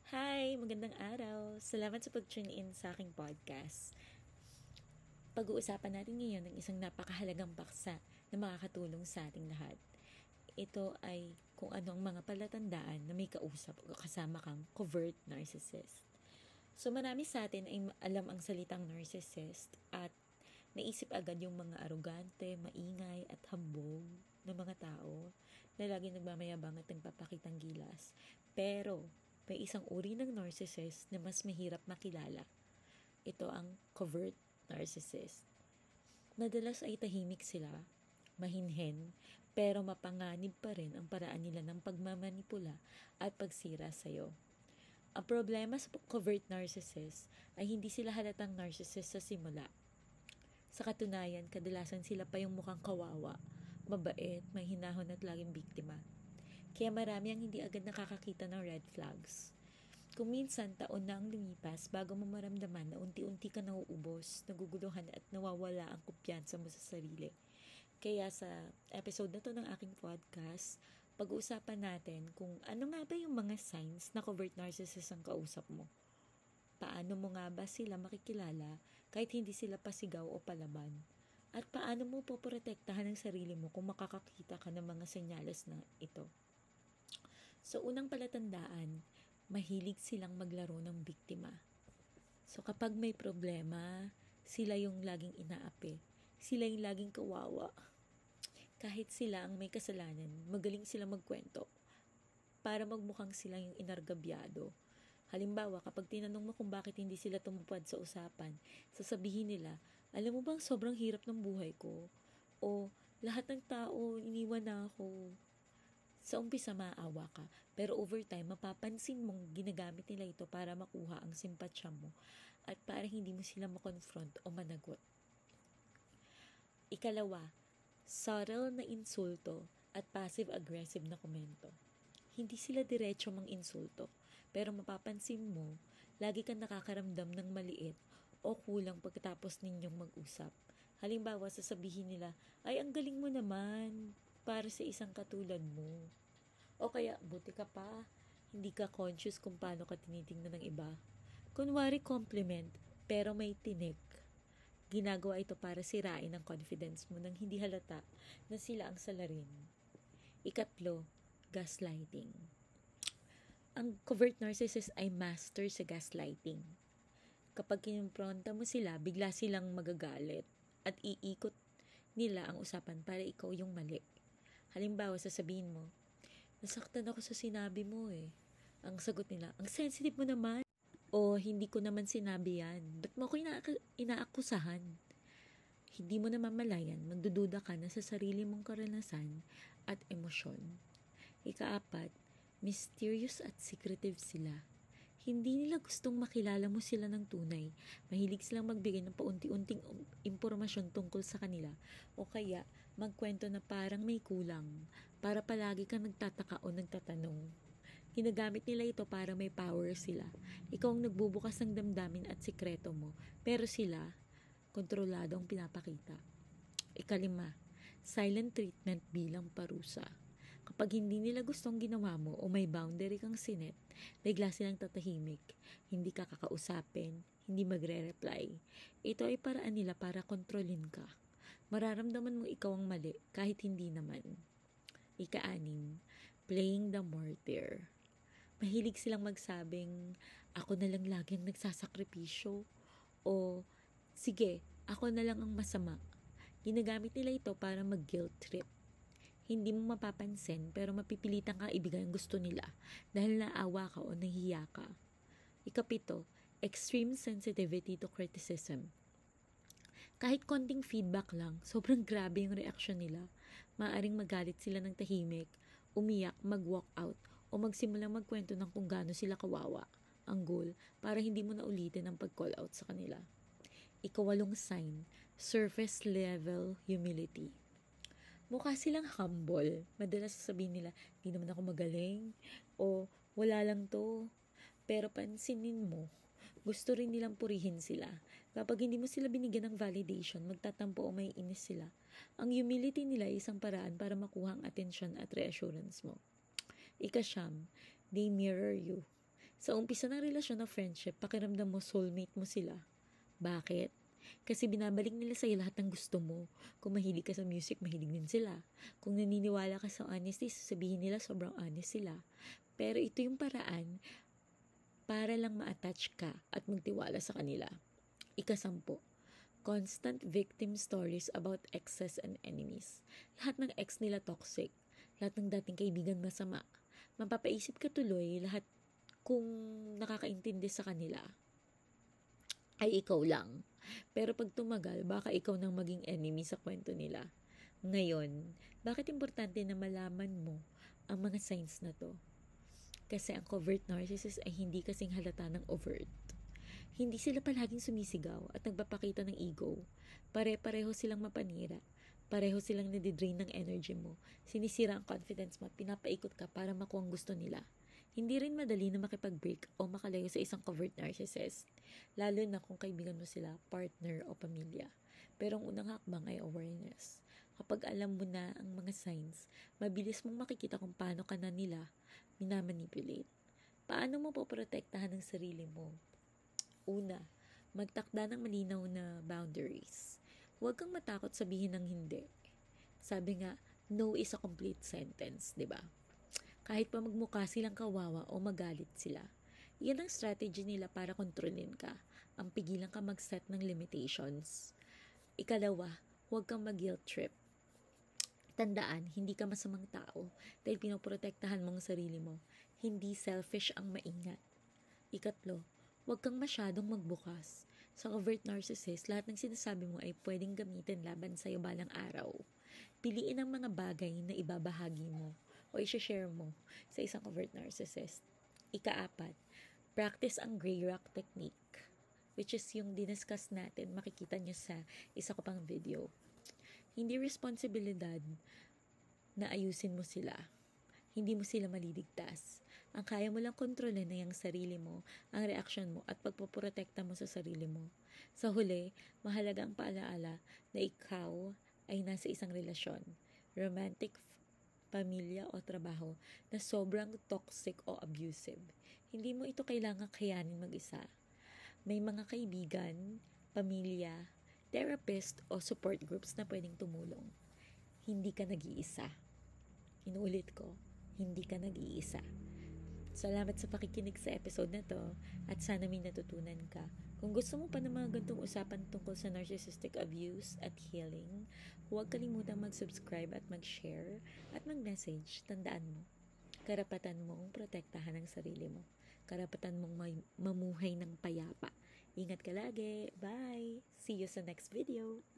Hi! Magandang araw! Salamat sa pag-tune in sa aking podcast. Pag-uusapan natin ngayon ng isang napakahalagang paksa na makakatulong sa ating lahat. Ito ay kung ano ang mga palatandaan na may kausap o kasama kang covert narcissist. So marami sa atin ay alam ang salitang narcissist at naisip agad yung mga arogante, maingay at hambog na mga tao na lagi nagmamayabang at nagpapakitang gilas. Pero may isang uri ng narcissist na mas mahirap makilala. Ito ang covert narcissist. Madalas ay tahimik sila, mahinhin, pero mapanganib pa rin ang paraan nila ng pagmamanipula at pagsira sa'yo. Ang problema sa covert narcissist ay hindi sila halatang narcissist sa simula. Sa katunayan, kadalasan sila pa yung mukhang kawawa, mabait, mahinahon at laging biktima. Kaya marami ang hindi agad nakakakita ng red flags. Kung minsan taon na ang lumipas bago mo maramdaman na unti-unti ka nauubos, naguguluhan at nawawala ang kumpiyansa mo sa sarili. Kaya sa episode na to ng aking podcast, pag-uusapan natin kung ano nga ba yung mga signs na covert narcissist ang kausap mo. Paano mo nga ba sila makikilala kahit hindi sila pasigaw o palaban? At paano mo poprotektahan ang sarili mo kung makakakita ka ng mga senyales na ito? So, unang palatandaan, mahilig silang maglaro ng biktima. So, kapag may problema, sila yung laging inaapi. Sila yung laging kawawa. Kahit sila ang may kasalanan, magaling silang magkwento para magmukhang sila yung inargabyado. Halimbawa, kapag tinanong mo kung bakit hindi sila tumupad sa usapan, sasabihin nila, alam mo bang sobrang hirap ng buhay ko? O, lahat ng tao, iniwan na ako. Sa umpisa maawa ka, pero over time mapapansin mong ginagamit nila ito para makuha ang simpatsya mo at para hindi mo sila makonfront o managot. Ikalawa, subtle na insulto at passive-aggressive na komento. Hindi sila diretso mang insulto, pero mapapansin mo, lagi kang nakakaramdam ng maliit o kulang pagkatapos ninyong mag-usap. Halimbawa, sasabihin nila, ay ang galing mo naman para sa isang katulad mo. O kaya, buti ka pa, hindi ka conscious kung paano ka tinitingnan ng iba. Kunwari compliment, pero may tinik. Ginagawa ito para sirain ang confidence mo nang hindi halata na sila ang salarin. Ikatlo, gaslighting. Ang covert narcissist ay master sa gaslighting. Kapag kinumpronta mo sila, bigla silang magagalit at iikot nila ang usapan para ikaw yung mali. Halimbawa, sasabihin mo, nasaktan ako sa sinabi mo eh. Ang sagot nila, ang sensitive mo naman. O hindi ko naman sinabi yan. Ba't mo ako inaakusahan? Hindi mo naman malayan, magdududa ka na sa sarili mong karanasan at emosyon. Ikaapat, mysterious at secretive sila. Hindi nila gustong makilala mo sila ng tunay. Mahilig silang magbigay ng paunti-unting impormasyon tungkol sa kanila o kaya magkwento na parang may kulang para palagi kang nagtataka o nagtatanong. Ginagamit nila ito para may power sila. Ikaw ang nagbubukas ng damdamin at sikreto mo, pero sila, kontrolado ang pinapakita. Ikalima, silent treatment bilang parusa. Kapag hindi nila gustong ginawa mo o may boundary kang sinet, bigla silang tatahimik. Hindi ka kakausapin, hindi magre-reply. Ito ay paraan nila para kontrolin ka. Mararamdaman mo ikaw ang mali kahit hindi naman. Ika-anim, playing the martyr. Mahilig silang magsabing, ako na lang lagi ang nagsasakripisyo. O, sige, ako na lang ang masama. Ginagamit nila ito para mag-guilt trip. Hindi mo mapapansin pero mapipilitan ka ibigay ang gusto nila dahil naawa ka o nahiya ka. Ikapito, extreme sensitivity to criticism. Kahit konting feedback lang, sobrang grabe yung reaksyon nila. Maaring magalit sila ng tahimik, umiyak, mag-walk out, o magsimulang magkwento ng kung gaano sila kawawa. Ang goal, para hindi mo na ulitin ang pag-call out sa kanila. Ikawalong sign, surface level humility. Mukha silang humble. Madalas sasabihin nila, di naman ako magaling, o wala lang to. Pero pansinin mo, gusto rin nilang purihin sila. Kapag hindi mo sila binigyan ng validation, magtatampo o may inis sila. Ang humility nila ay isang paraan para makuha ang atensyon at reassurance mo. Ika-siyam, they mirror you. Sa umpisa ng relasyon na friendship, pakiramdam mo soulmate mo sila. Bakit? Kasi binabalik nila sa'yo lahat ng gusto mo. Kung mahilig ka sa music, mahilig din sila. Kung naniniwala ka sa honesty, sasabihin nila sobrang honest sila. Pero ito yung paraan para lang ma-attach ka at magtiwala sa kanila. Ika-10, constant victim stories about exes and enemies. Lahat ng ex nila toxic. Lahat ng dating kaibigan masama. Mapapaisip ka tuloy lahat kung nakakaintindi sa kanila ay ikaw lang. Pero pag tumagal, baka ikaw nang maging enemy sa kwento nila. Ngayon, bakit importante na malaman mo ang mga signs na to? Kasi ang covert narcissist ay hindi kasing halata ng overt. Hindi sila palaging sumisigaw at nagpapakita ng ego. Pare-pareho silang mapanira. Pareho silang nadidrain ng energy mo. Sinisira ang confidence mo at pinapaikot ka para makuha ang gusto nila. Hindi rin madali na makipag-break o makalayo sa isang covert narcissist, lalo na kung kaibigan mo sila, partner o pamilya. Pero ang unang hakbang ay awareness. Kapag alam mo na ang mga signs, mabilis mong makikita kung paano ka na nila minamanipulate. Paano mo poprotektahan ang sarili mo? Una, magtakda ng malinaw na boundaries. Huwag kang matakot sabihin ng hindi. Sabi nga, no is a complete sentence, di ba? Kahit pa magmukha silang kawawa o magalit sila. Yan ang strategy nila para kontrolin ka. Ang pigilan ka mag-set ng limitations. Ikalawa, huwag kang mag-guilt trip. Tandaan, hindi ka masamang tao dahil pinoprotektahan mo ang sarili mo. Hindi selfish ang maingat. Ikatlo, huwag kang masyadong magbukas. Sa covert narcissist, lahat ng sinasabi mo ay pwedeng gamitin laban sa'yo balang araw. Piliin ang mga bagay na ibabahagi mo o i-share mo sa isang covert narcissist. Ika-4, practice ang gray rock technique, which is yung diniscuss natin, makikita nyo sa isa ko pang video. Hindi responsibilidad na ayusin mo sila. Hindi mo sila maliligtas. Ang kaya mo lang kontrolin na yung sarili mo, ang reaksyon mo at pagpoprotekta mo sa sarili mo. Sa huli, mahalaga ang paalaala na ikaw ay nasa isang relasyon, romantic, pamilya o trabaho na sobrang toxic o abusive. Hindi mo ito kailangang kayanin mag-isa. May mga kaibigan, pamilya, therapist o support groups na pwedeng tumulong. Hindi ka nag-iisa. Inuulit ko, hindi ka nag-iisa. Salamat sa pakikinig sa episode na to at sana may natutunan ka. Kung gusto mo pa ng mga gantong usapan tungkol sa narcissistic abuse at healing, huwag kalimutang mag-subscribe at mag-share at mag-message. Tandaan mo, karapatan mong protektahan ang sarili mo. Karapatan mong mamuhay ng payapa. Ingat ka lagi. Bye! See you sa next video.